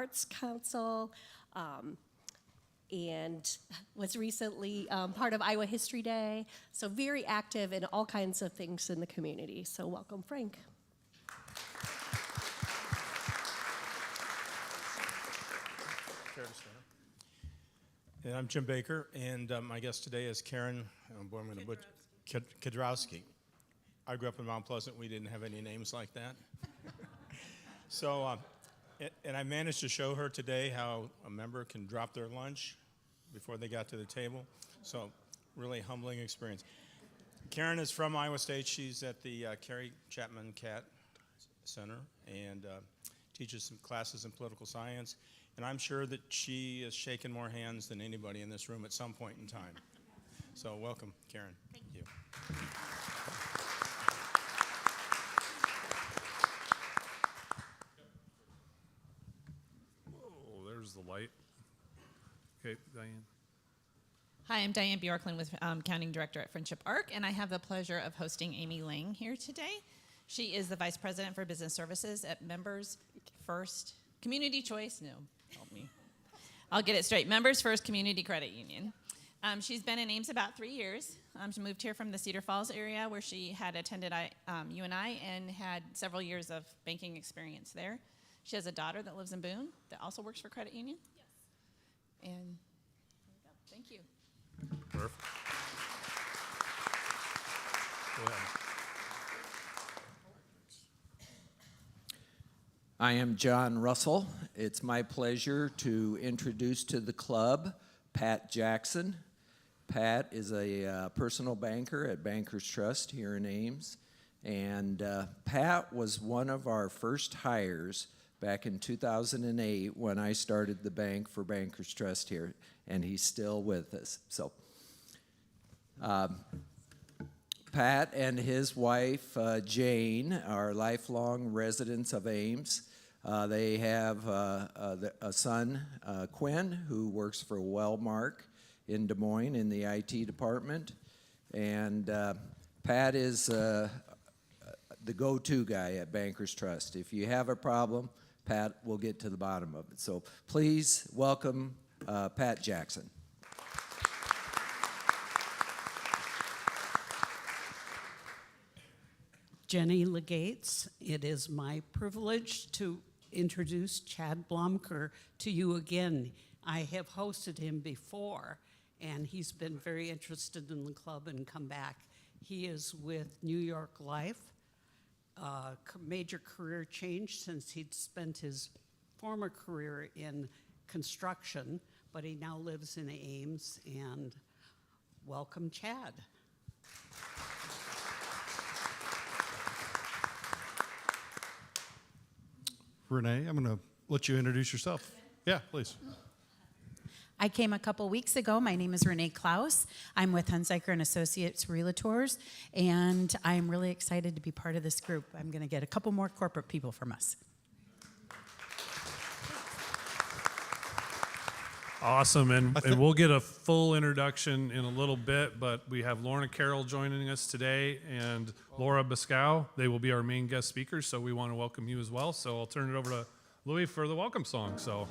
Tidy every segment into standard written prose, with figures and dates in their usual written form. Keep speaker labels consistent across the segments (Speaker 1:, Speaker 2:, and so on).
Speaker 1: Arts Council, and was recently part of Iowa History Day. So very active in all kinds of things in the community. So welcome, Frank.
Speaker 2: And I'm Jim Baker, and my guest today is Karen Kidrowski. I grew up in Mount Pleasant. We didn't have any names like that. So, and I managed to show her today how a member can drop their lunch before they got to the table. So, really humbling experience. Karen is from Iowa State. She's at the Carrie Chapman Cat Center and teaches some classes in political science. And I'm sure that she has shaken more hands than anybody in this room at some point in time. So welcome, Karen.
Speaker 1: Thank you.
Speaker 3: Oh, there's the light. Okay, Diane.
Speaker 4: Hi, I'm Diane Bjorklund with Counting Director at Friendship Arc, and I have the pleasure of hosting Amy Ling here today. She is the Vice President for Business Services at Members First Community Choice. No, help me. I'll get it straight. Members First Community Credit Union. She's been in Ames about 3 years. She moved here from the Cedar Falls area where she had attended UNI and had several years of banking experience there. She has a daughter that lives in Boone that also works for Credit Union. Yes. And there we go. Thank you.
Speaker 3: Perfect. Go ahead.
Speaker 5: I am John Russell. It's my pleasure to introduce to the club Pat Jackson. Pat is a personal banker at Bankers Trust here in Ames. And Pat was one of our first hires back in 2008 when I started the bank for Bankers Trust here. And he's still with us. So Pat and his wife, Jane, are lifelong residents of Ames. They have a son, Quinn, who works for Wellmark in Des Moines in the IT department. And Pat is the go-to guy at Bankers Trust. If you have a problem, Pat will get to the bottom of it. So please welcome Pat Jackson.
Speaker 6: Jenny Legates, it is my privilege to introduce Chad Blomker to you again. I have hosted him before, and he's been very interested in the club and come back. He is with New York Life, major career change since he'd spent his former career in construction, but he now lives in Ames, and welcome, Chad.
Speaker 7: Renee, I'm going to let you introduce yourself. Yeah, please.
Speaker 8: I came a couple weeks ago. My name is Renee Klaus. I'm with Hunziker and Associates Realtors, and I'm really excited to be part of this group. I'm going to get a couple more corporate people from us.
Speaker 3: Awesome, and we'll get a full introduction in a little bit, but we have Lorna Carroll joining us today and Laura Bascow. They will be our main guest speakers, so we want to welcome you as well. So I'll turn it over to Louis for the welcome song. So,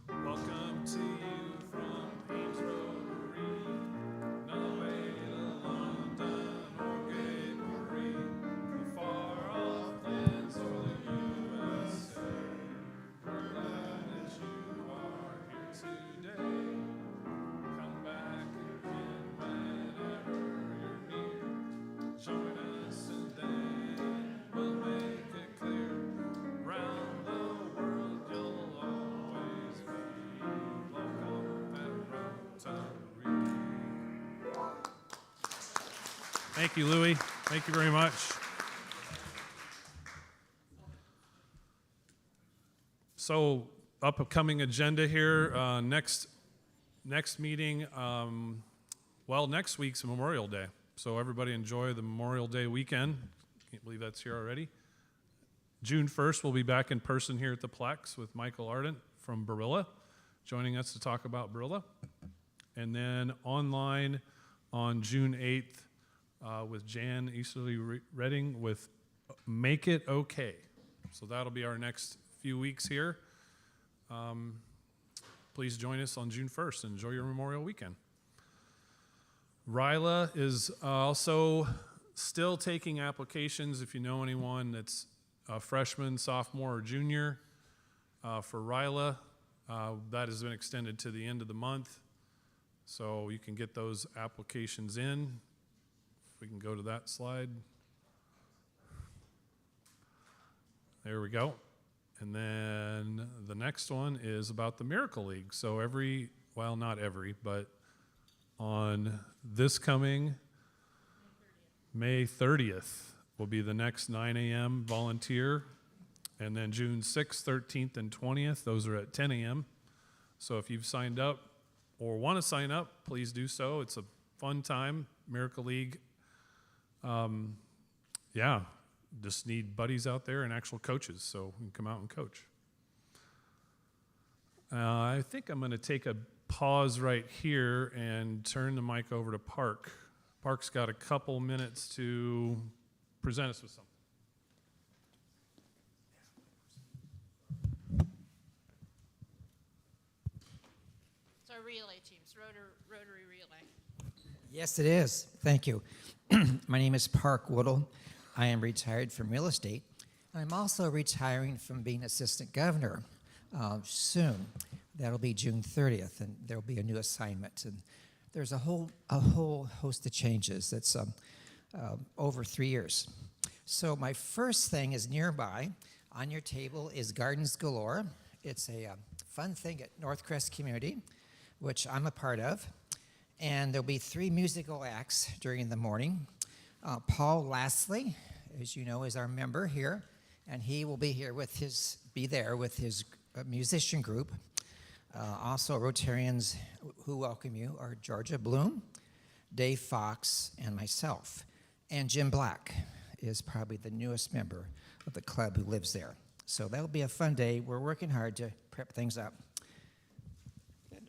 Speaker 3: welcome to you from Ames Rotary, no way to London or Gay Marie, the far off lands or the USA. We're glad that you are here today. Come back again whenever you're near. Join us and then we'll make it clear. Round the world you'll always be welcome at Rotary. Thank you, Louis. Thank you very much. So, upcoming agenda here. Next meeting. Next week's Memorial Day. So everybody enjoy the Memorial Day weekend. Can't believe that's here already. June 1st, we'll be back in person here at the Plex with Michael Ardent from Barilla, joining us to talk about Barilla. And then online on June 8th with Jan Easterly Redding with Make It Okay. So that'll be our next few weeks here. Please join us on June 1st and enjoy your Memorial Weekend. RILA is also still taking applications if you know anyone that's a freshman, sophomore, or junior for RILA. That has been extended to the end of the month, so you can get those applications in. If we can go to that slide. There we go. And then the next one is about the Miracle League. So not every, but on this coming May 30th will be the next 9 a.m. volunteer. And then June 6th, 13th, and 20th, those are at 10 a.m. So if you've signed up or want to sign up, please do so. It's a fun time. Miracle League. Just need buddies out there and actual coaches, so we can come out and coach. I think I'm going to take a pause right here and turn the mic over to Park. Park's got a couple minutes to present us with something.
Speaker 9: It's our relay teams, Rotary relay.
Speaker 10: Yes, it is. Thank you. My name is Park Woodle. I am retired from real estate. I'm also retiring from being assistant governor soon. That'll be June 30th, and there'll be a new assignment. And there's a whole host of changes that's over 3 years. So my first thing is nearby. On your table is Gardens Galore. It's a fun thing at Northcrest Community, which I'm a part of. And there'll be 3 musical acts during the morning. Paul Lastly, as you know, is our member here, and he will be there with his musician group. Also, Rotarians who welcome you are Georgia Bloom, Dave Fox, and myself. And Jim Black is probably the newest member of the club who lives there. So that'll be a fun day. We're working hard to prep things up.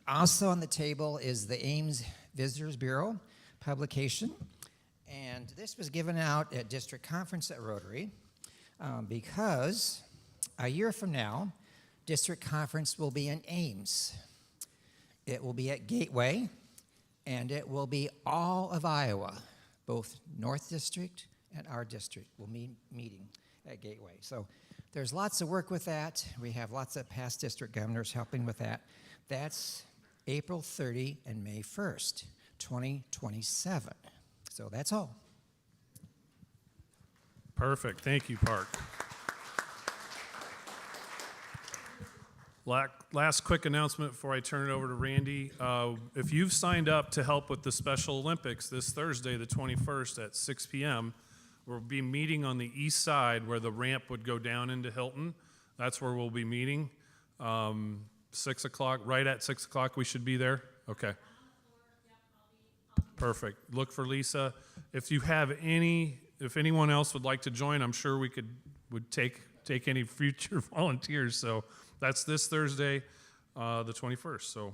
Speaker 10: Also on the table is the Ames Visitors Bureau publication. And this was given out at District Conference at Rotary because a year from now, District Conference will be in Ames. It will be at Gateway, and it will be all of Iowa. Both North District and our district will be meeting at Gateway. So there's lots of work with that. We have lots of past district governors helping with that. That's April 30 and May 1st, 2027. So that's all.
Speaker 3: Perfect. Thank you, Park. Last quick announcement before I turn it over to Randy. If you've signed up to help with the Special Olympics this Thursday, the 21st at 6 p.m., we'll be meeting on the east side where the ramp would go down into Hilton. That's where we'll be meeting. 6 o'clock, right at 6 o'clock we should be there? Okay. Perfect. Look for Lisa. If anyone else would like to join, I'm sure we would take any future volunteers. So that's this Thursday, the 21st. So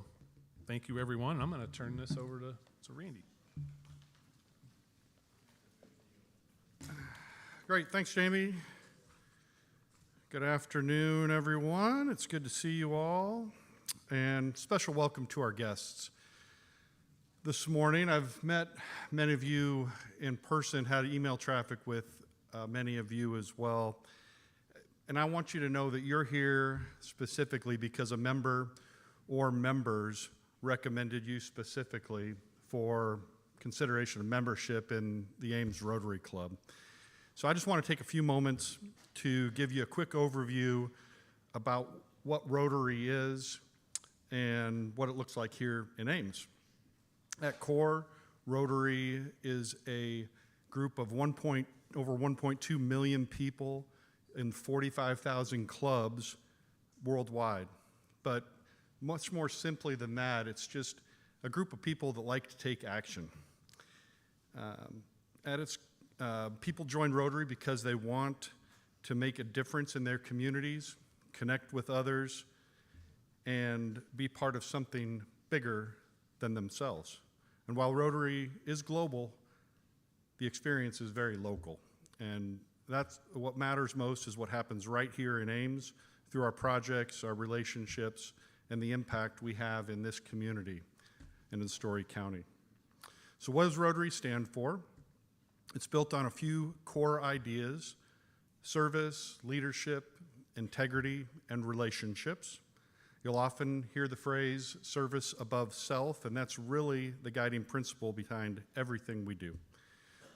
Speaker 3: thank you, everyone. I'm going to turn this over to Randy.
Speaker 7: Great. Thanks, Jamie. Good afternoon, everyone. It's good to see you all. And special welcome to our guests. This morning, I've met many of you in person, had email traffic with many of you as well. And I want you to know that you're here specifically because a member or members recommended you specifically for consideration of membership in the Ames Rotary Club. So I just want to take a few moments to give you a quick overview about what Rotary is and what it looks like here in Ames. At core, Rotary is a group of over 1.2 million people in 45,000 clubs worldwide. But much more simply than that, it's just a group of people that like to take action. People join Rotary because they want to make a difference in their communities, connect with others, and be part of something bigger than themselves. And while Rotary is global, the experience is very local. And that's what matters most is what happens right here in Ames through our projects, our relationships, and the impact we have in this community and in Story County. So what does Rotary stand for? It's built on a few core ideas: service, leadership, integrity, and relationships. You'll often hear the phrase service above self, and that's really the guiding principle behind everything we do.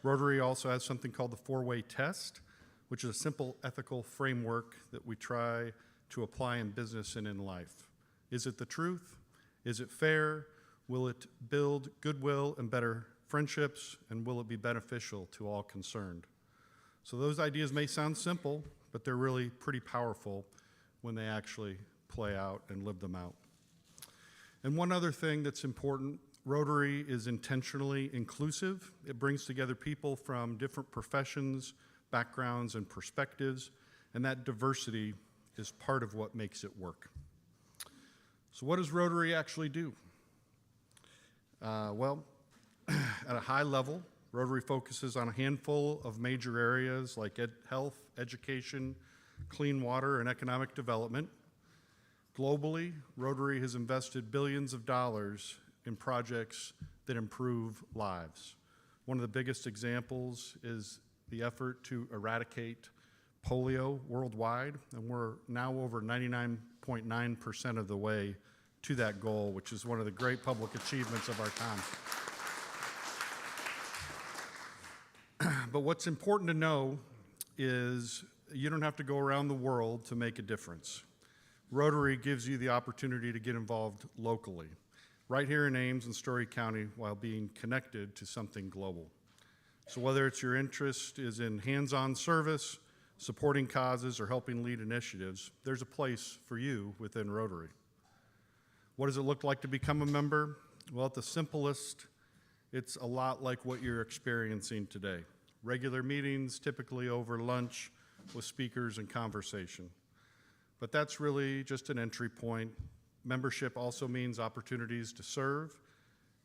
Speaker 7: Rotary also has something called the four-way test, which is a simple ethical framework that we try to apply in business and in life. Is it the truth? Is it fair? Will it build goodwill and better friendships? And will it be beneficial to all concerned? So those ideas may sound simple, but they're really pretty powerful when they actually play out and live them out. And one other thing that's important, Rotary is intentionally inclusive. It brings together people from different professions, backgrounds, and perspectives, and that diversity is part of what makes it work. So what does Rotary actually do? Well, at a high level, Rotary focuses on a handful of major areas like health, education, clean water, and economic development. Globally, Rotary has invested billions of dollars in projects that improve lives. One of the biggest examples is the effort to eradicate polio worldwide, and we're now over 99.9% of the way to that goal, which is one of the great public achievements of our time. But what's important to know is you don't have to go around the world to make a difference. Rotary gives you the opportunity to get involved locally, right here in Ames and Story County, while being connected to something global. So whether it's your interest is in hands-on service, supporting causes, or helping lead initiatives, there's a place for you within Rotary. What does it look like to become a member? Well, at the simplest, it's a lot like what you're experiencing today. Regular meetings, typically over lunch, with speakers and conversation. But that's really just an entry point. Membership also means opportunities to serve,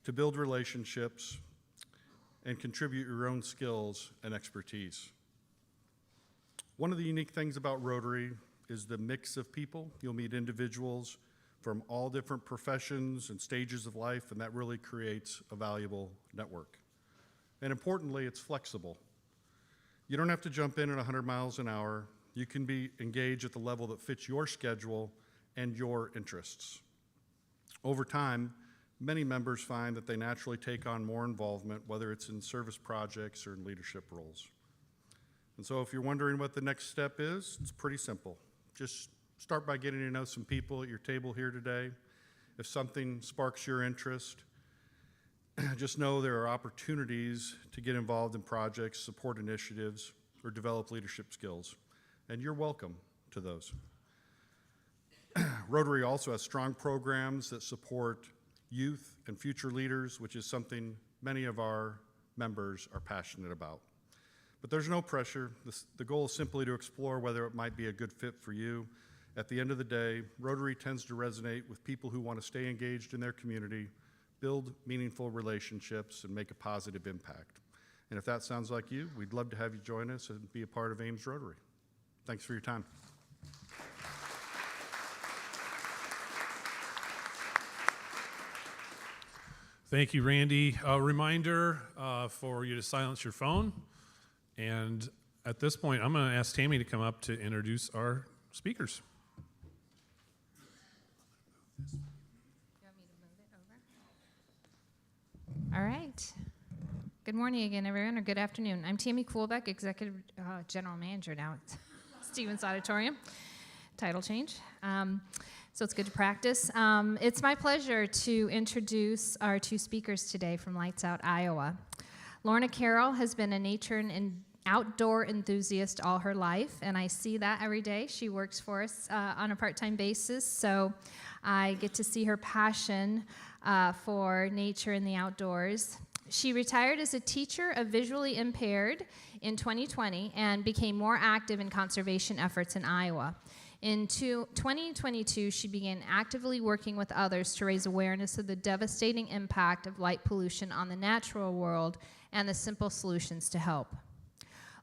Speaker 7: to build relationships, and contribute your own skills and expertise. One of the unique things about Rotary is the mix of people. You'll meet individuals from all different professions and stages of life, and that really creates a valuable network. And importantly, it's flexible. You don't have to jump in at 100 miles an hour. You can be engaged at the level that fits your schedule and your interests. Over time, many members find that they naturally take on more involvement, whether it's in service projects or in leadership roles. And so if you're wondering what the next step is, it's pretty simple. Just start by getting to know some people at your table here today. If something sparks your interest, just know there are opportunities to get involved in projects, support initiatives, or develop leadership skills. And you're welcome to those. Rotary also has strong programs that support youth and future leaders, which is something many of our members are passionate about. But there's no pressure. The goal is simply to explore whether it might be a good fit for you. At the end of the day, Rotary tends to resonate with people who want to stay engaged in their community, build meaningful relationships, and make a positive impact. And if that sounds like you, we'd love to have you join us and be a part of Ames Rotary. Thanks for your time.
Speaker 3: Thank you, Randy. A reminder for you to silence your phone. And at this point, I'm going to ask Tammy to come up to introduce our speakers.
Speaker 11: All right. Good morning again, everyone, or good afternoon. I'm Tammy Kuhlbeck, Executive General Manager now at Stevens Auditorium. Title change. So it's good to practice. It's my pleasure to introduce our two speakers today from Lights Out, Iowa. Lorna Carroll has been a nature and outdoor enthusiast all her life, and I see that every day. She works for us on a part-time basis, so I get to see her passion for nature and the outdoors. She retired as a teacher of visually impaired in 2020 and became more active in conservation efforts in Iowa. In 2022, she began actively working with others to raise awareness of the devastating impact of light pollution on the natural world and the simple solutions to help.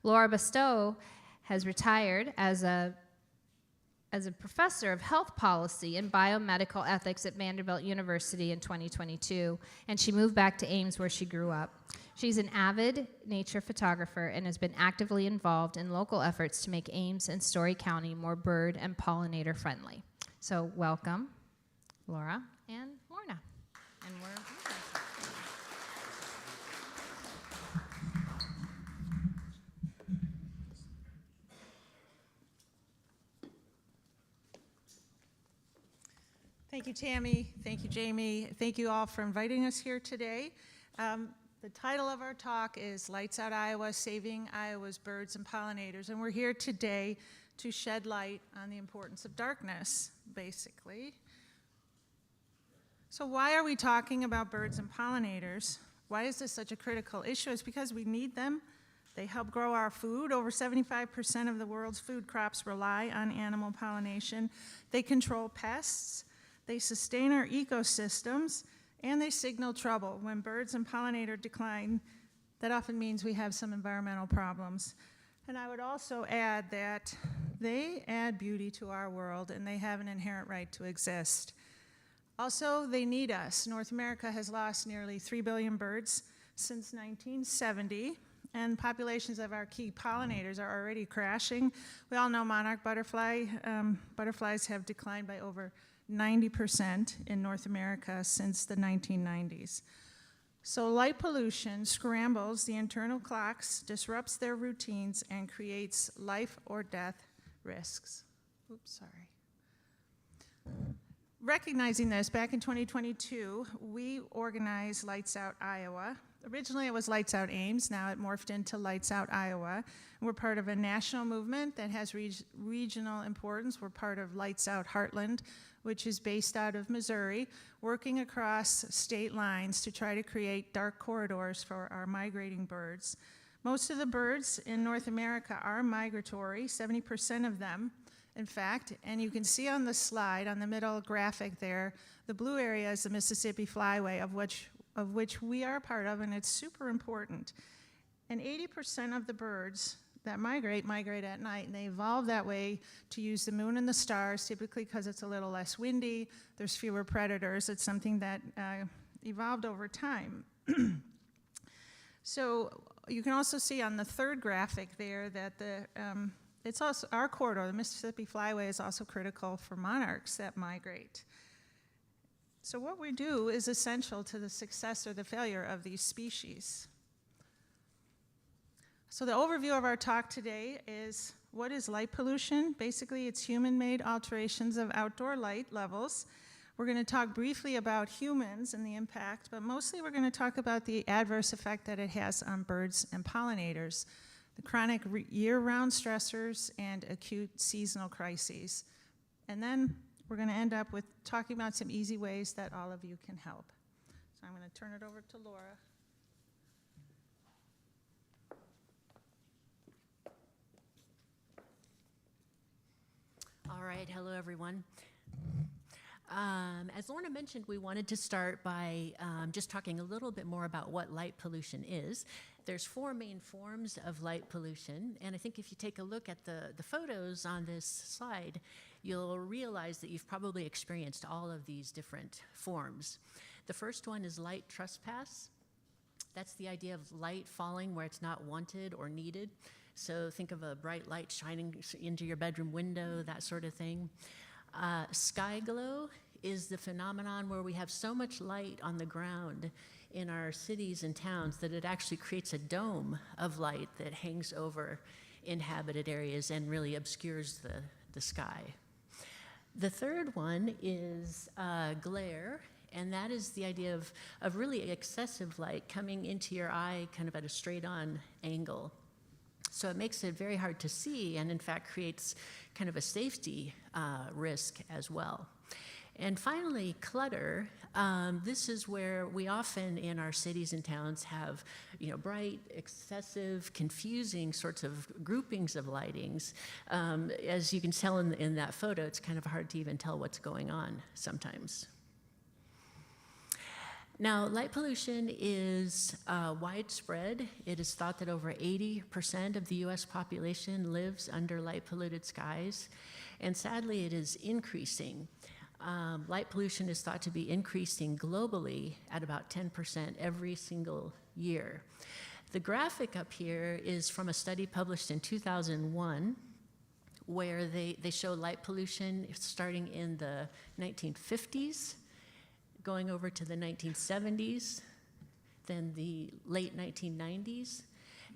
Speaker 11: Laura Bestow has retired as a professor of health policy and biomedical ethics at Vanderbilt University in 2022, and she moved back to Ames where she grew up. She's an avid nature photographer and has been actively involved in local efforts to make Ames and Story County more bird and pollinator friendly. So welcome, Laura and Lorna. And
Speaker 9: Thank you, Tammy. Thank you, Jamie. Thank you all for inviting us here today. The title of our talk is Lights Out Iowa, Saving Iowa's Birds and Pollinators. And we're here today to shed light on the importance of darkness, basically. So why are we talking about birds and pollinators? Why is this such a critical issue? It's because we need them. They help grow our food. Over 75% of the world's food crops rely on animal pollination. They control pests. They sustain our ecosystems, and they signal trouble. When birds and pollinator decline, that often means we have some environmental problems. And I would also add that they add beauty to our world, and they have an inherent right to exist. Also, they need us. North America has lost nearly 3 billion birds since 1970, and populations of our key pollinators are already crashing. We all know monarch butterflies have declined by over 90% in North America since the 1990s. So light pollution scrambles the internal clocks, disrupts their routines, and creates life or death risks. Oops, sorry. Recognizing this, back in 2022, we organized Lights Out Iowa. Originally it was Lights Out Ames, now it morphed into Lights Out Iowa. We're part of a national movement that has regional importance. We're part of Lights Out Heartland, which is based out of Missouri, working across state lines to try to create dark corridors for our migrating birds. Most of the birds in North America are migratory, 70% of them, in fact, and you can see on the slide, on the middle graphic there, the blue area is the Mississippi Flyway, of which we are part of, and it's super important. And 80% of the birds that migrate at night, and they evolve that way to use the moon and the stars, typically because it's a little less windy, there's fewer predators. It's something that evolved over time. So you can also see on the third graphic there that it's also our corridor, the Mississippi Flyway, is also critical for monarchs that migrate. So what we do is essential to the success or the failure of these species. So the overview of our talk today is, what is light pollution? Basically, it's human-made alterations of outdoor light levels. We're going to talk briefly about humans and the impact, but mostly we're going to talk about the adverse effect that it has on birds and pollinators, the chronic year-round stressors, and acute seasonal crises. And then we're going to end up with talking about some easy ways that all of you can help. So I'm going to turn it over to Laura.
Speaker 12: All right, hello everyone. As Lorna mentioned, we wanted to start by just talking a little bit more about what light pollution is. There's 4 main forms of light pollution, and I think if you take a look at the photos on this slide, you'll realize that you've probably experienced all of these different forms. The first one is light trespass. That's the idea of light falling where it's not wanted or needed. So think of a bright light shining into your bedroom window, that sort of thing. Sky glow is the phenomenon where we have so much light on the ground in our cities and towns that it actually creates a dome of light that hangs over inhabited areas and really obscures the sky. The third one is glare, and that is the idea of really excessive light coming into your eye kind of at a straight-on angle. So it makes it very hard to see and in fact creates kind of a safety risk as well. And finally, clutter. This is where we often in our cities and towns have bright, excessive, confusing sorts of groupings of lightings. As you can tell in that photo, it's kind of hard to even tell what's going on sometimes. Now, light pollution is widespread. It is thought that over 80% of the US population lives under light polluted skies, and sadly, it is increasing. Light pollution is thought to be increasing globally at about 10% every single year. The graphic up here is from a study published in 2001, where they show light pollution starting in the 1950s, going over to the 1970s, then the late 1990s,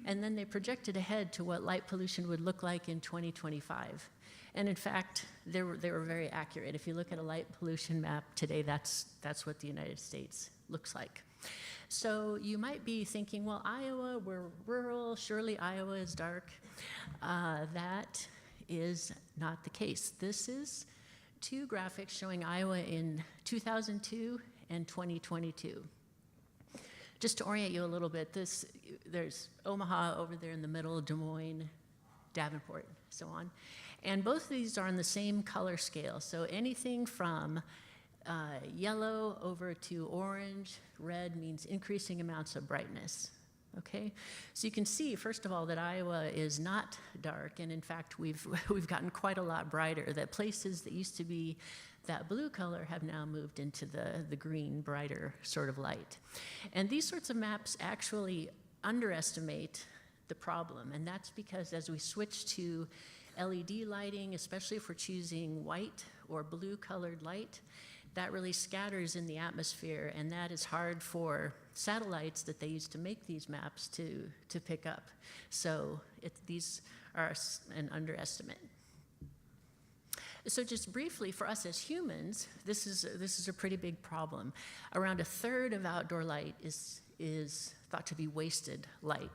Speaker 12: and then they projected ahead to what light pollution would look like in 2025. And in fact, they were very accurate. If you look at a light pollution map today, that's what the United States looks like. So you might be thinking, well, Iowa, we're rural, surely Iowa is dark. That is not the case. This is two graphics showing Iowa in 2002 and 2022. Just to orient you a little bit, there's Omaha over there in the middle, Des Moines, Davenport, so on. And both of these are on the same color scale. So anything from yellow over to orange, red means increasing amounts of brightness. Okay, so you can see, first of all, that Iowa is not dark, and in fact, we've gotten quite a lot brighter. That places that used to be that blue color have now moved into the green, brighter sort of light. And these sorts of maps actually underestimate the problem, and that's because as we switch to LED lighting, especially if we're choosing white or blue colored light, that really scatters in the atmosphere, and that is hard for satellites that they use to make these maps to pick up. So these are an underestimate. So just briefly, for us as humans, this is a pretty big problem. Around a third of outdoor light is thought to be wasted light.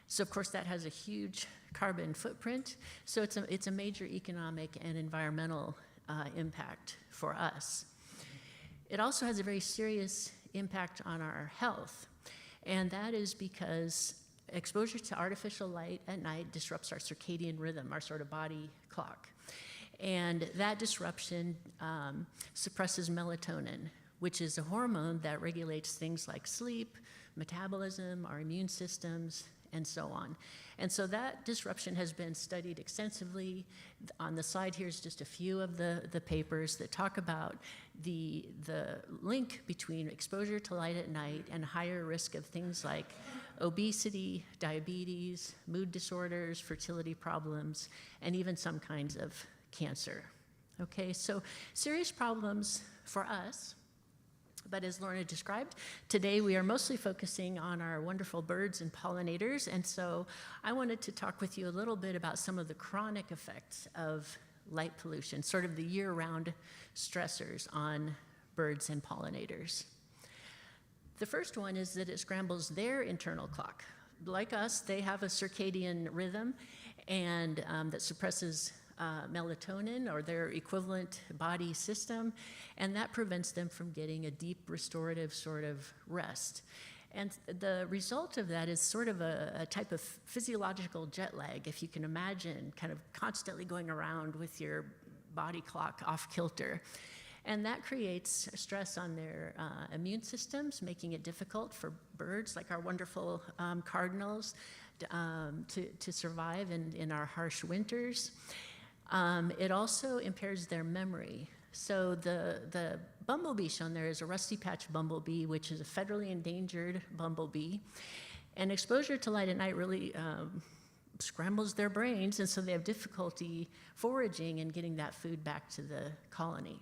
Speaker 12: So of course that has a huge carbon footprint. So it's a major economic and environmental impact for us. It also has a very serious impact on our health, and that is because exposure to artificial light at night disrupts our circadian rhythm, our sort of body clock. And that disruption suppresses melatonin, which is a hormone that regulates things like sleep, metabolism, our immune systems, and so on. And so that disruption has been studied extensively. On the slide here is just a few of the papers that talk about the link between exposure to light at night and higher risk of things like obesity, diabetes, mood disorders, fertility problems, and even some kinds of cancer. Okay, so serious problems for us. But as Lorna described, today we are mostly focusing on our wonderful birds and pollinators, and so I wanted to talk with you a little bit about some of the chronic effects of light pollution, sort of the year-round stressors on birds and pollinators. The first one is that it scrambles their internal clock. Like us, they have a circadian rhythm and that suppresses melatonin or their equivalent body system, and that prevents them from getting a deep restorative sort of rest. And the result of that is sort of a type of physiological jet lag, if you can imagine, kind of constantly going around with your body clock off kilter. And that creates stress on their immune systems, making it difficult for birds like our wonderful cardinals to survive in our harsh winters. It also impairs their memory. So the bumblebee shown there is a rusty patch bumblebee, which is a federally endangered bumblebee. And exposure to light at night really scrambles their brains, and so they have difficulty foraging and getting that food back to the colony.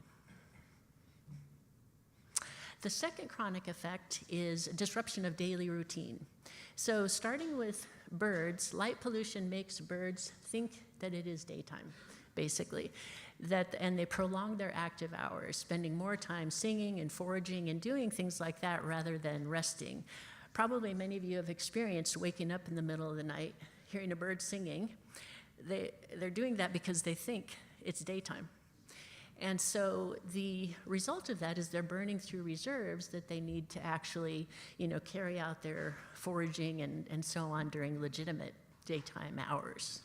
Speaker 12: The second chronic effect is disruption of daily routine. So starting with birds, light pollution makes birds think that it is daytime, basically. And they prolong their active hours, spending more time singing and foraging and doing things like that rather than resting. Probably many of you have experienced waking up in the middle of the night, hearing a bird singing. They're doing that because they think it's daytime. And so the result of that is they're burning through reserves that they need to actually, carry out their foraging and so on during legitimate daytime hours.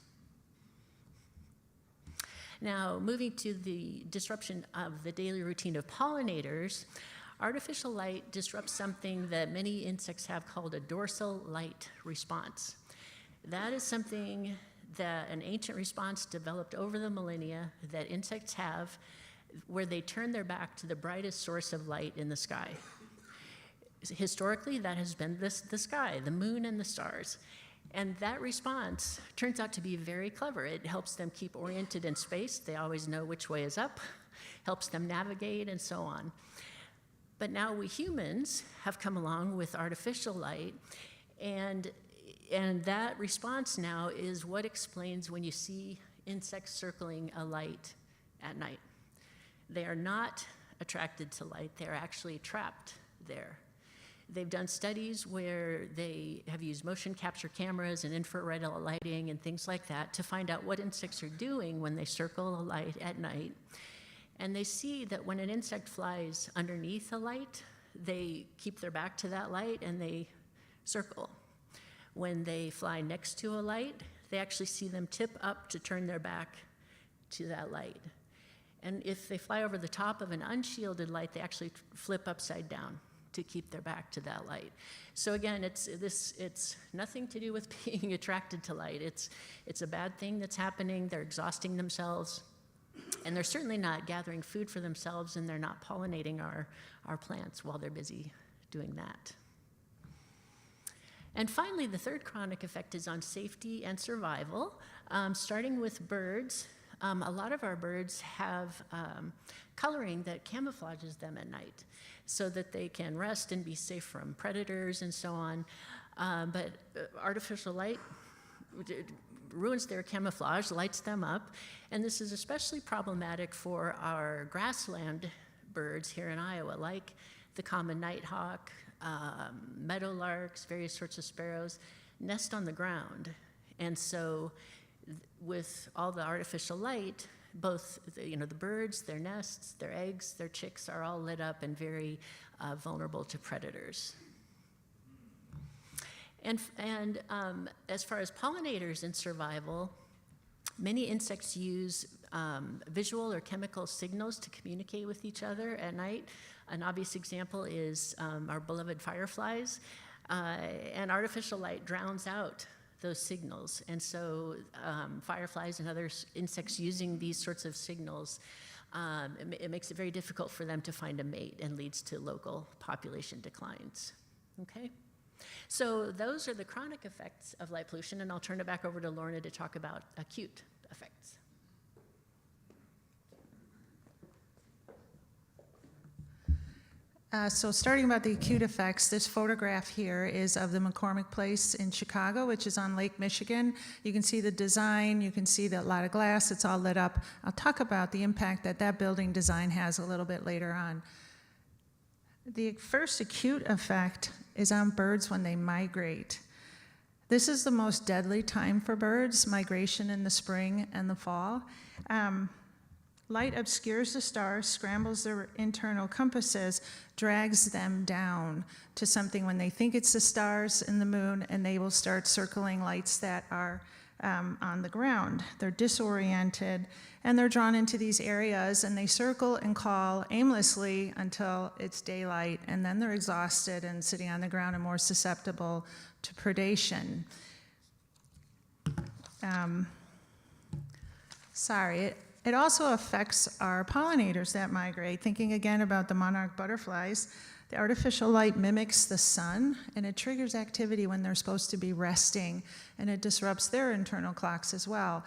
Speaker 12: Now, moving to the disruption of the daily routine of pollinators, Artificial light disrupts something that many insects have called a dorsal light response. That is something that an ancient response developed over the millennia that insects have, where they turn their back to the brightest source of light in the sky. Historically, that has been the sky, the moon and the stars. And that response turns out to be very clever. It helps them keep oriented in space. They always know which way is up, helps them navigate, and so on. But now we humans have come along with artificial light, and that response now is what explains when you see insects circling a light at night. They are not attracted to light, they're actually trapped there. They've done studies where they have used motion capture cameras and infrared lighting and things like that to find out what insects are doing when they circle a light at night. And they see that when an insect flies underneath a light, they keep their back to that light and they circle. When they fly next to a light, they actually see them tip up to turn their back to that light. And if they fly over the top of an unshielded light, they actually flip upside down to keep their back to that light. So again, it's nothing to do with being attracted to light. It's a bad thing that's happening. They're exhausting themselves, and they're certainly not gathering food for themselves, and they're not pollinating our plants while they're busy doing that. And finally, the third chronic effect is on safety and survival. Starting with birds, a lot of our birds have coloring that camouflages them at night so that they can rest and be safe from predators and so on. But artificial light ruins their camouflage, lights them up, and this is especially problematic for our grassland birds here in Iowa, like the common nighthawk, meadowlarks, various sorts of sparrows, nest on the ground. And so with all the artificial light, both the birds, their nests, their eggs, their chicks are all lit up and very vulnerable to predators. And as far as pollinators in survival, many insects use visual or chemical signals to communicate with each other at night. An obvious example is our beloved fireflies, and artificial light drowns out those signals. And so fireflies and other insects using these sorts of signals, it makes it very difficult for them to find a mate and leads to local population declines. Okay? So those are the chronic effects of light pollution, and I'll turn it back over to Lorna to talk about acute effects.
Speaker 9: So starting about the acute effects, this photograph here is of the McCormick Place in Chicago, which is on Lake Michigan. You can see the design, you can see a lot of glass, it's all lit up. I'll talk about the impact that building design has a little bit later on. The first acute effect is on birds when they migrate. This is the most deadly time for birds, migration in the spring and the fall. Light obscures the stars, scrambles their internal compasses, drags them down to something when they think it's the stars and the moon, and they will start circling lights that are on the ground. They're disoriented, and they're drawn into these areas, and they circle and call aimlessly until it's daylight, and then they're exhausted and sitting on the ground and more susceptible to predation. It also affects our pollinators that migrate. Thinking again about the monarch butterflies, the artificial light mimics the sun, and it triggers activity when they're supposed to be resting, and it disrupts their internal clocks as well.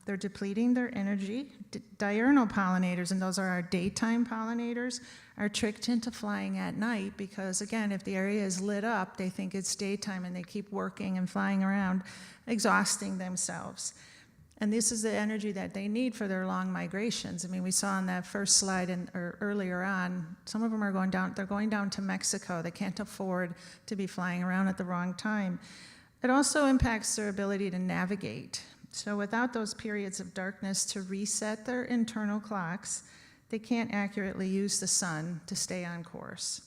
Speaker 9: They're depleting their energy. Diurnal pollinators, and those are our daytime pollinators, are tricked into flying at night because, again, if the area is lit up, they think it's daytime, and they keep working and flying around, exhausting themselves. And this is the energy that they need for their long migrations. I mean, we saw on that first slide or earlier on, some of them are going down, they're going down to Mexico. They can't afford to be flying around at the wrong time. It also impacts their ability to navigate. So without those periods of darkness to reset their internal clocks, they can't accurately use the sun to stay on course.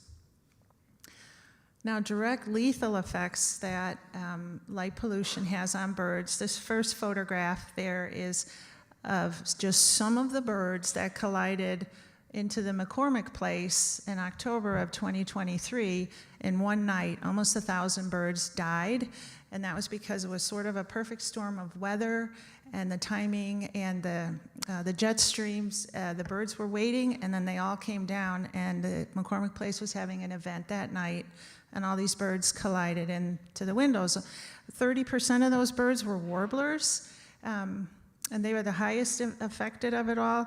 Speaker 9: Now, direct lethal effects that light pollution has on birds. This first photograph there is of just some of the birds that collided into the McCormick Place in October of 2023. In one night, almost 1,000 birds died, and that was because it was sort of a perfect storm of weather and the timing and the jet streams. The birds were waiting, and then they all came down, and the McCormick Place was having an event that night, and all these birds collided into the windows. 30% of those birds were warblers, and they were the highest affected of it all.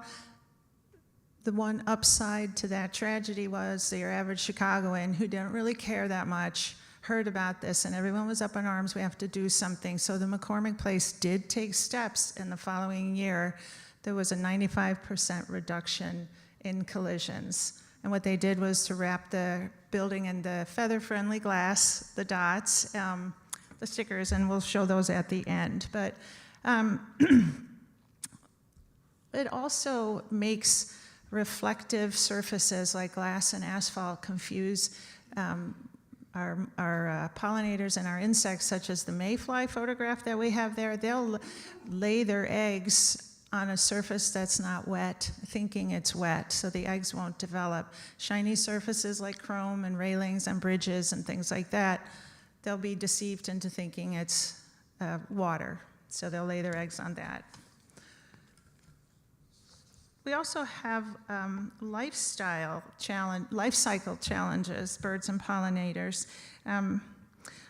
Speaker 9: The one upside to that tragedy was your average Chicagoan who didn't really care that much heard about this, and everyone was up in arms. We have to do something. So the McCormick Place did take steps in the following year. There was a 95% reduction in collisions. And what they did was to wrap the building in the feather-friendly glass, the dots, the stickers, and we'll show those at the end. But it also makes reflective surfaces like glass and asphalt confuse our pollinators and our insects, such as the mayfly photograph that we have there. They'll lay their eggs on a surface that's not wet, thinking it's wet, so the eggs won't develop. Shiny surfaces like chrome and railings and bridges and things like that, they'll be deceived into thinking it's water, so they'll lay their eggs on that. We also have life cycle challenges, birds and pollinators.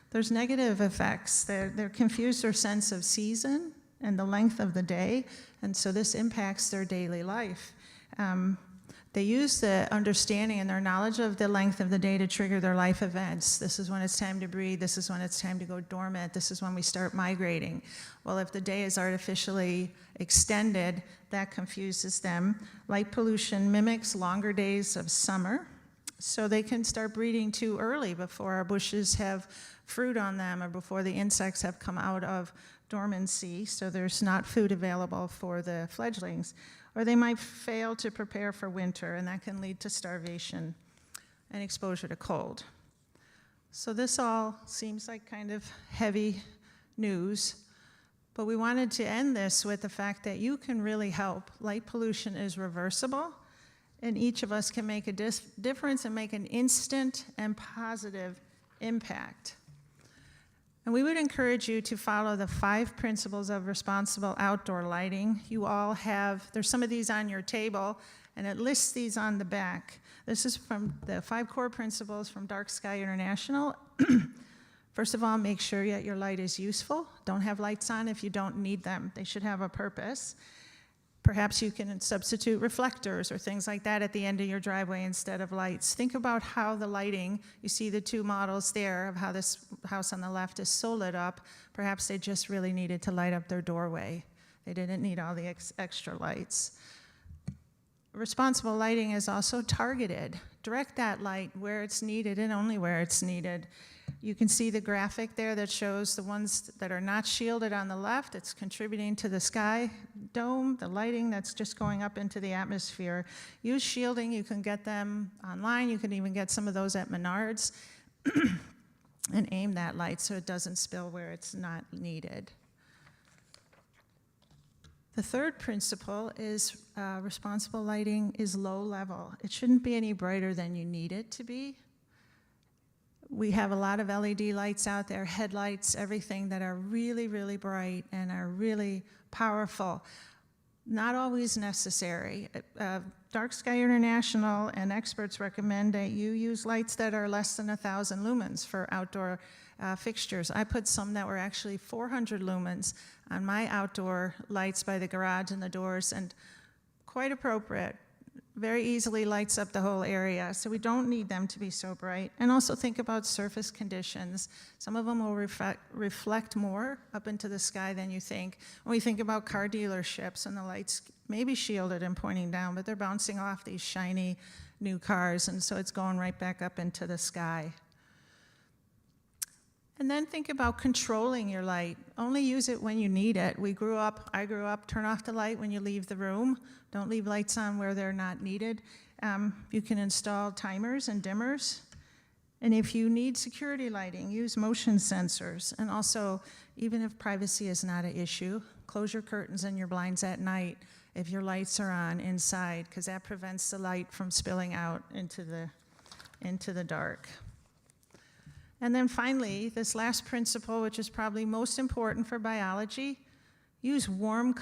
Speaker 9: There's negative effects. They're confused their sense of season and the length of the day, and so this impacts their daily life. They use the understanding and their knowledge of the length of the day to trigger their life events. This is when it's time to breed. This is when it's time to go dormant. This is when we start migrating. Well, if the day is artificially extended, that confuses them. Light pollution mimics longer days of summer, so they can start breeding too early before our bushes have fruit on them or before the insects have come out of dormancy, so there's not food available for the fledglings. Or they might fail to prepare for winter, and that can lead to starvation and exposure to cold. So this all seems like kind of heavy news, but we wanted to end this with the fact that you can really help. Light pollution is reversible, and each of us can make a difference and make an instant and positive impact. And we would encourage you to follow the 5 principles of responsible outdoor lighting. You all have, there's some of these on your table, and it lists these on the back. This is from the 5 core principles from Dark Sky International. First of all, make sure that your light is useful. Don't have lights on if you don't need them. They should have a purpose. Perhaps you can substitute reflectors or things like that at the end of your driveway instead of lights. Think about how the lighting, you see the 2 models there of how this house on the left is so lit up. Perhaps they just really needed to light up their doorway. They didn't need all the extra lights. Responsible lighting is also targeted. Direct that light where it's needed and only where it's needed. You can see the graphic there that shows the ones that are not shielded on the left. It's contributing to the sky dome, the lighting that's just going up into the atmosphere. Use shielding. You can get them online. You can even get some of those at Menards and aim that light so it doesn't spill where it's not needed. The third principle is responsible lighting is low level. It shouldn't be any brighter than you need it to be. We have a lot of LED lights out there, headlights, everything that are really, really bright and are really powerful. Not always necessary. Dark Sky International and experts recommend that you use lights that are less than 1,000 lumens for outdoor fixtures. I put some that were actually 400 lumens on my outdoor lights by the garage and the doors, and quite appropriate. Very easily lights up the whole area, so we don't need them to be so bright. And also think about surface conditions. Some of them will reflect more up into the sky than you think. When we think about car dealerships and the lights may be shielded and pointing down, but they're bouncing off these shiny new cars, and so it's going right back up into the sky. And then think about controlling your light. Only use it when you need it. I grew up, turn off the light when you leave the room. Don't leave lights on where they're not needed. You can install timers and dimmers. And if you need security lighting, use motion sensors. And also, even if privacy is not an issue, close your curtains and your blinds at night if your lights are on inside, because that prevents the light from spilling out into the dark. And then finally, this last principle, which is probably most important for biology, use warm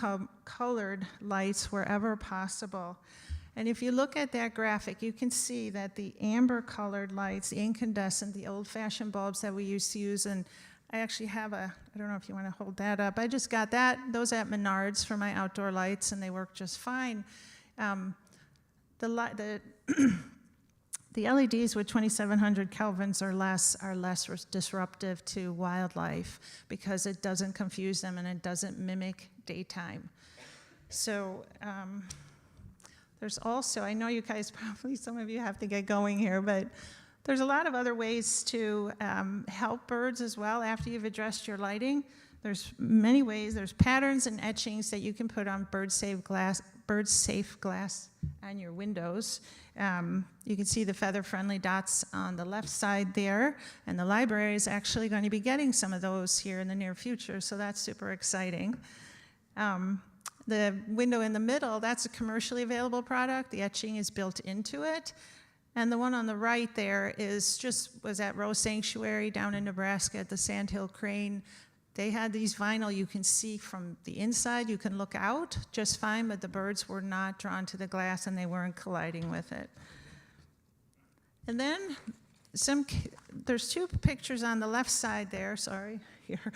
Speaker 9: colored lights wherever possible. And if you look at that graphic, you can see that the amber colored lights, the incandescent, the old-fashioned bulbs that we used to use, and I actually have I don't know if you want to hold that up. I just got those at Menards for my outdoor lights, and they work just fine. The LEDs with 2700 kelvins or less are less disruptive to wildlife because it doesn't confuse them and it doesn't mimic daytime. So there's also, I know you guys probably, some of you have to get going here, but there's a lot of other ways to help birds as well after you've addressed your lighting. There's many ways. There's patterns and etchings that you can put on bird-safe glass on your windows. You can see the feather-friendly dots on the left side there, and the library is actually going to be getting some of those here in the near future, so that's super exciting. The window in the middle, that's a commercially available product. The etching is built into it. And the one on the right there was at Rose Sanctuary down in Nebraska at the Sandhill Crane. They had these vinyl you can see from the inside. You can look out just fine, but the birds were not drawn to the glass and they weren't colliding with it. And then there's two pictures on the left side there, sorry, here.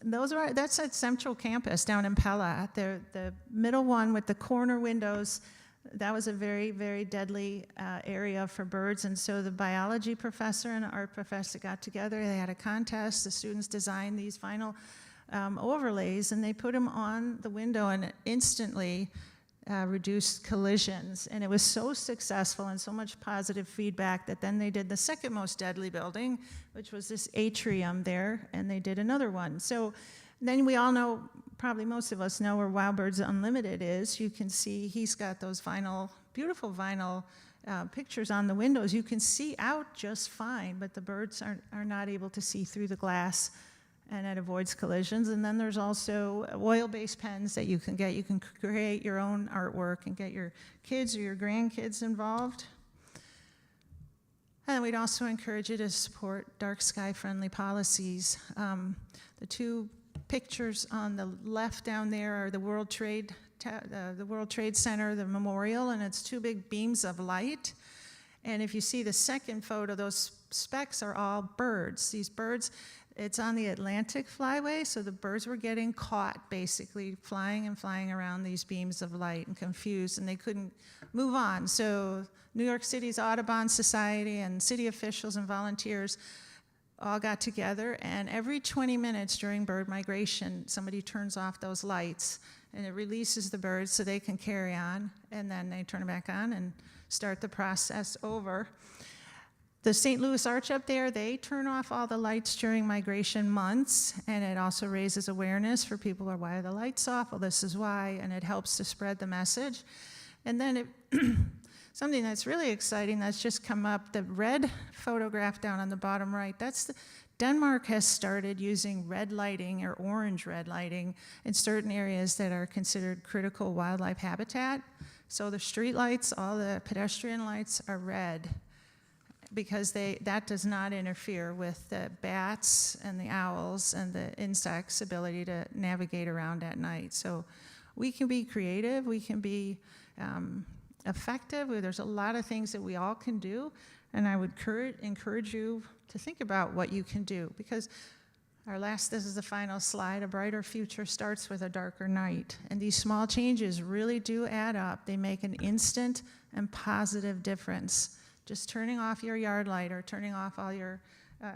Speaker 9: That's at Central Campus down in Pella. The middle one with the corner windows, that was a very, very deadly area for birds, and so the biology professor and the art professor got together. They had a contest. The students designed these vinyl overlays, and they put them on the window, and it instantly reduced collisions. And it was so successful and so much positive feedback that then they did the second most deadly building, which was this atrium there, and they did another one. So then we all know, probably most of us know where Wild Birds Unlimited is. You can see he's got those beautiful vinyl pictures on the windows. You can see out just fine, but the birds are not able to see through the glass, and it avoids collisions. And then there's also oil-based pens that you can get. You can create your own artwork and get your kids or your grandkids involved. And we'd also encourage you to support dark sky-friendly policies. The two pictures on the left down there are the World Trade Center, the memorial, and it's two big beams of light. And if you see the second photo, those specks are all birds. These birds, it's on the Atlantic flyway, so the birds were getting caught, basically, flying and flying around these beams of light and confused, and they couldn't move on. So New York City's Audubon Society and city officials and volunteers all got together, and every 20 minutes during bird migration, somebody turns off those lights, and it releases the birds so they can carry on, and then they turn it back on and start the process over. The St. Louis Arch up there, they turn off all the lights during migration months, and it also raises awareness for people who are, why are the lights off? Well, this is why, and it helps to spread the message. And then something that's really exciting that's just come up, the red photograph down on the bottom right, Denmark has started using red lighting or orange red lighting in certain areas that are considered critical wildlife habitat. So the street lights, all the pedestrian lights are red because that does not interfere with the bats and the owls and the insects' ability to navigate around at night. So we can be creative, we can be effective. There's a lot of things that we all can do, and I would encourage you to think about what you can do, because this is the final slide, a brighter future starts with a darker night, and these small changes really do add up. They make an instant and positive difference. Just turning off your yard light or turning off all your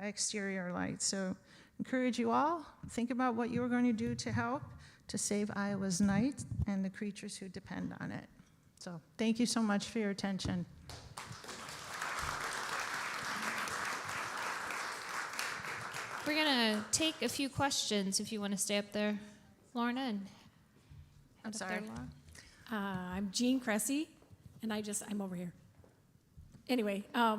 Speaker 9: exterior lights. So encourage you all, think about what you're going to do to help to save Iowa's night and the creatures who depend on it. So thank you so much for your attention.
Speaker 11: We're going to take a few questions if you want to stay up there, Lorna. And
Speaker 1: I'm sorry. I'm Jean Cressy, and I'm over here. Anyway, I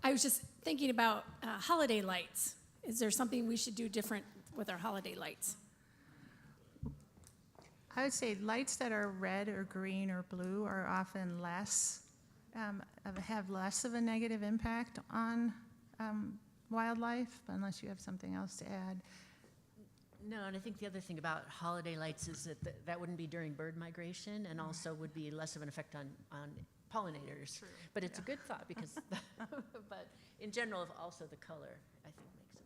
Speaker 1: was just thinking about holiday lights. Is there something we should do different with our holiday lights?
Speaker 9: I would say lights that are red or green or blue are often less, have less of a negative impact on wildlife, unless you have something else to add.
Speaker 12: No, and I think the other thing about holiday lights is that that wouldn't be during bird migration and also would be less of an effect on pollinators.
Speaker 9: True,
Speaker 12: But it's a good thought because, but in general, also the color, I think, makes it.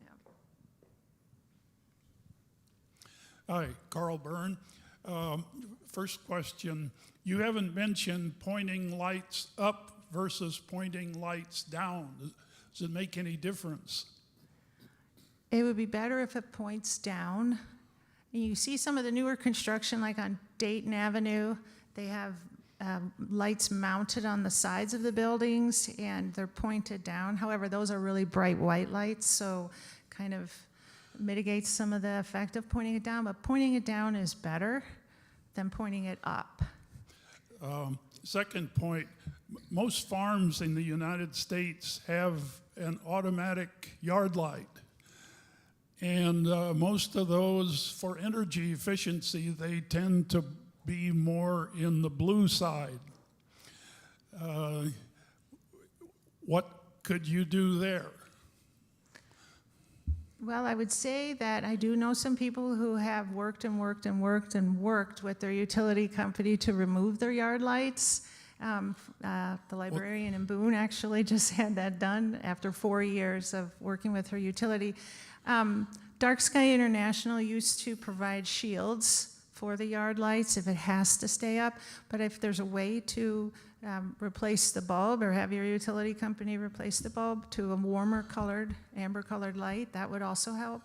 Speaker 13: Hi, Carl Byrne. First question, you haven't mentioned pointing lights up versus pointing lights down. Does it make any difference?
Speaker 9: It would be better if it points down. And you see some of the newer construction, like on Dayton Avenue, they have lights mounted on the sides of the buildings and they're pointed down. However, those are really bright white lights, so kind of mitigates some of the effect of pointing it down, but pointing it down is better than pointing it up.
Speaker 13: Second point, most farms in the United States have an automatic yard light. And most of those, for energy efficiency, they tend to be more in the blue side. What could you do there?
Speaker 9: Well, I would say that I do know some people who have worked with their utility company to remove their yard lights. The librarian in Boone actually just had that done after 4 years of working with her utility. Dark Sky International used to provide shields for the yard lights if it has to stay up, but if there's a way to replace the bulb or have your utility company replace the bulb to a warmer colored, amber colored light, that would also help.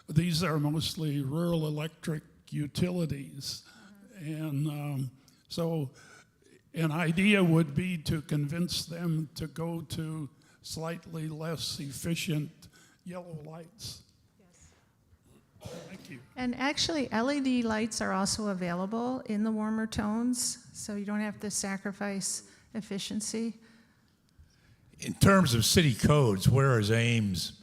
Speaker 13: These are mostly rural electric utilities. And so an idea would be to convince them to go to slightly less efficient yellow lights. Yes. Thank you.
Speaker 9: And actually, LED lights are also available in the warmer tones, so you don't have to sacrifice efficiency.
Speaker 14: In terms of city codes, where is Ames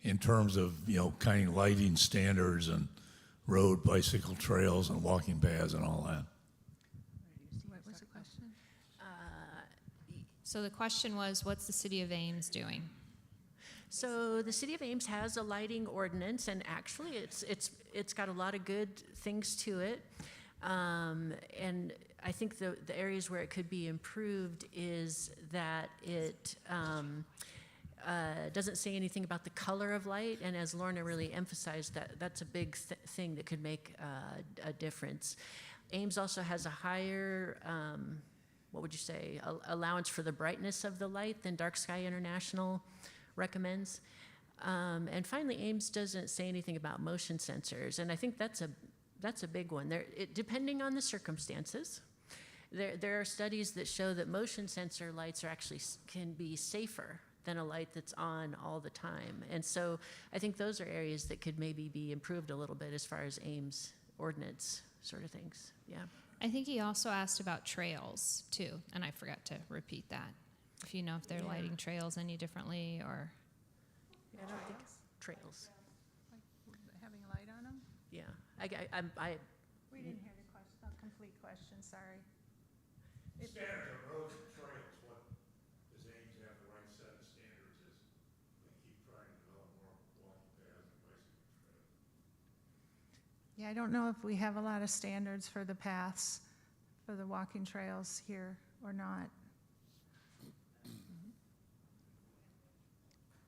Speaker 14: in terms of, kind of lighting standards and road, bicycle trails and walking paths and all that?
Speaker 9: What was the question?
Speaker 11: So the question was, what's the city of Ames doing?
Speaker 12: So the city of Ames has a lighting ordinance, and actually it's got a lot of good things to it. And I think the areas where it could be improved is that it doesn't say anything about the color of light, and as Lorna really emphasized, that's a big thing that could make a difference. Ames also has a higher, what would you say, allowance for the brightness of the light than Dark Sky International recommends. And finally, Ames doesn't say anything about motion sensors, and I think that's a big one. Depending on the circumstances, there are studies that show that motion sensor lights can be safer than a light that's on all the time. And so I think those are areas that could maybe be improved a little bit as far as Ames ordinance sort of things. Yeah.
Speaker 11: I think he also asked about trails too, and I forgot to repeat that. If you know if they're lighting trails any differently or.
Speaker 12: Yeah, I don't think trails.
Speaker 9: Like having a light on them?
Speaker 12: Yeah.
Speaker 9: We didn't hear the complete question, sorry.
Speaker 14: Standards of roads and trails, what does Ames have the right set of standards as they keep trying to develop more walking paths and bicycle trails?
Speaker 9: Yeah, I don't know if we have a lot of standards for the paths, for the walking trails here or not.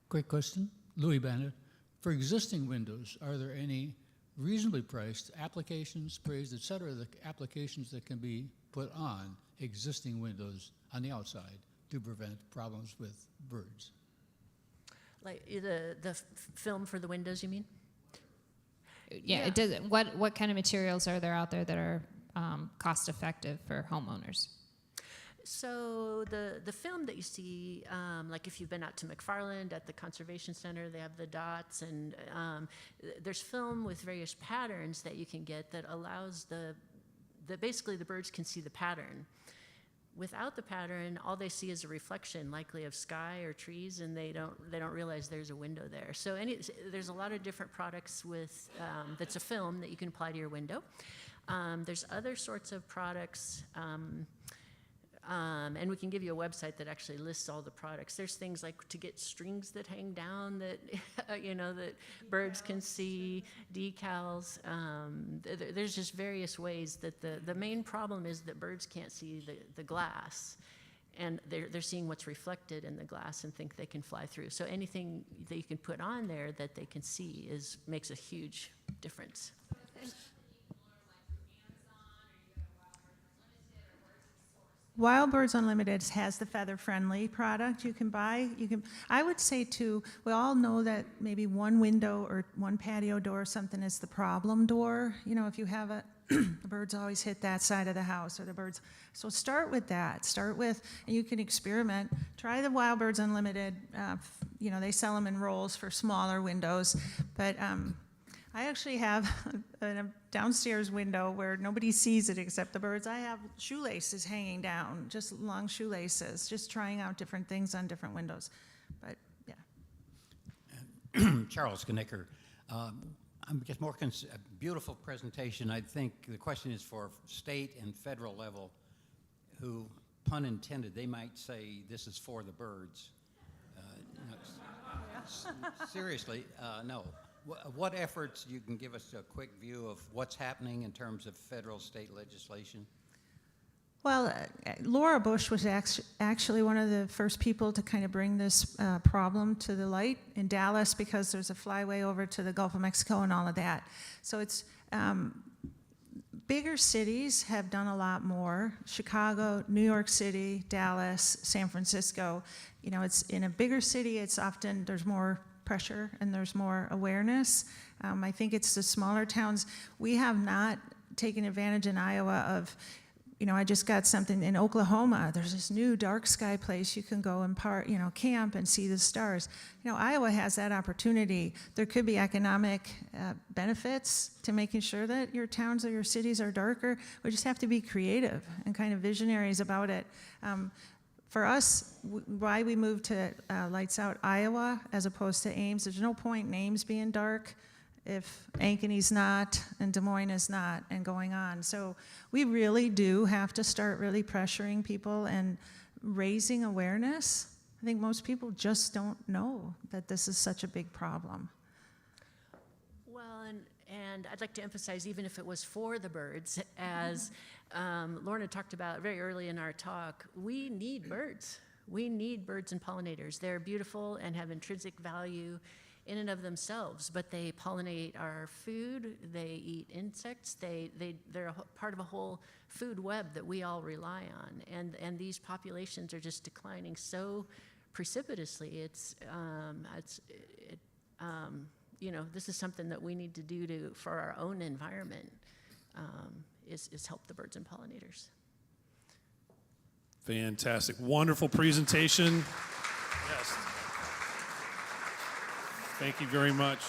Speaker 15: Quick question, Louis Bennett. For existing windows, are there any reasonably priced applications, sprays, et cetera, the applications that can be put on existing windows on the outside to prevent problems with birds?
Speaker 12: Like the film for the windows, you mean?
Speaker 11: Yeah, it does. What kind of materials are there out there that are cost effective for homeowners?
Speaker 12: So the film that you see, like if you've been out to McFarland at the Conservation Center, they have the dots, and there's film with various patterns that you can get that allows basically the birds can see the pattern. Without the pattern, all they see is a reflection, likely of sky or trees, and they don't realize there's a window there. So there's a lot of different products with that's a film that you can apply to your window. There's other sorts of products, and we can give you a website that actually lists all the products. There's things like to get strings that hang down that, that birds can see, decals. There's just various ways that the main problem is that birds can't see the glass. And they're seeing what's reflected in the glass and think they can fly through. So anything that you can put on there that they can see makes a huge difference.
Speaker 9: Wild Birds Unlimited has the feather-friendly product you can buy. I would say too, we all know that maybe one window or one patio door or something is the problem door. If you have the birds always hit that side of the house, or the birds. So start with that. And you can experiment. Try the Wild Birds Unlimited. They sell them in rolls for smaller windows, but I actually have a downstairs window where nobody sees it except the birds. I have shoelaces hanging down, just long shoelaces, just trying out different things on different windows. But yeah.
Speaker 16: Charles Knicker. I'm just more a beautiful presentation. I think the question is for state and federal level, who, pun intended, they might say this is for the birds. Seriously, no. What efforts, you can give us a quick view of what's happening in terms of federal, state legislation?
Speaker 9: Well, Laura Bush was actually one of the first people to kind of bring this problem to the light in Dallas, because there's a flyway over to the Gulf of Mexico and all of that. So it's bigger cities have done a lot more. Chicago, New York City, Dallas, San Francisco. It's in a bigger city, there's more pressure and there's more awareness. I think it's the smaller towns. We have not taken advantage in Iowa of, I just got something in Oklahoma. There's this new dark sky place you can go and camp and see the stars. Iowa has that opportunity. There could be economic benefits to making sure that your towns or your cities are darker. We just have to be creative and kind of visionaries about it. For us, why we moved to Lights Out Iowa as opposed to Ames, there's no point in Ames being dark if Ankeny's not and Des Moines is not, and going on. So we really do have to start really pressuring people and raising awareness. I think most people just don't know that this is such a big problem.
Speaker 12: Well, and I'd like to emphasize, even if it was for the birds, as Lorna talked about very early in our talk, we need birds. We need birds and pollinators. They're beautiful and have intrinsic value in and of themselves, but they pollinate our food, they eat insects, they're part of a whole food web that we all rely on, and these populations are just declining so precipitously. This is something that we need to do for our own environment, is help the birds and pollinators.
Speaker 3: Fantastic. Wonderful presentation. Yes. Thank you very much.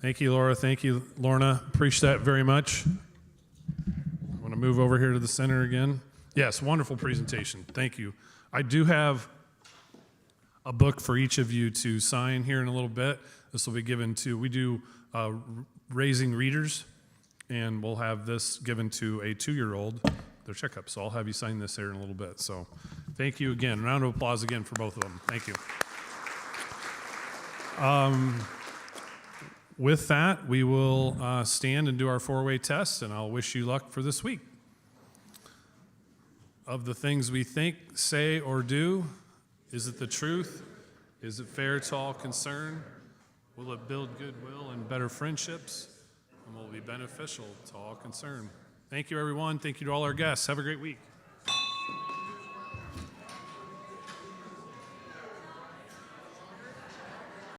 Speaker 3: Thank you, Laura. Thank you, Lorna. Appreciate that very much. I want to move over here to the center again. Yes, wonderful presentation. Thank you. I do have a book for each of you to sign here in a little bit. This will be given to, we do raising readers, and we'll have this given to a 2-year-old, their checkup. So I'll have you sign this here in a little bit. So thank you again. Round of applause again for both of them. Thank you. With that, we will stand and do our 4-way test, and I'll wish you luck for this week. Of the things we think, say, or do, is it the truth? Is it fair to all concerned? Will it build goodwill and better friendships? And will it be beneficial to all concerned? Thank you, everyone. Thank you to all our guests. Have a great week.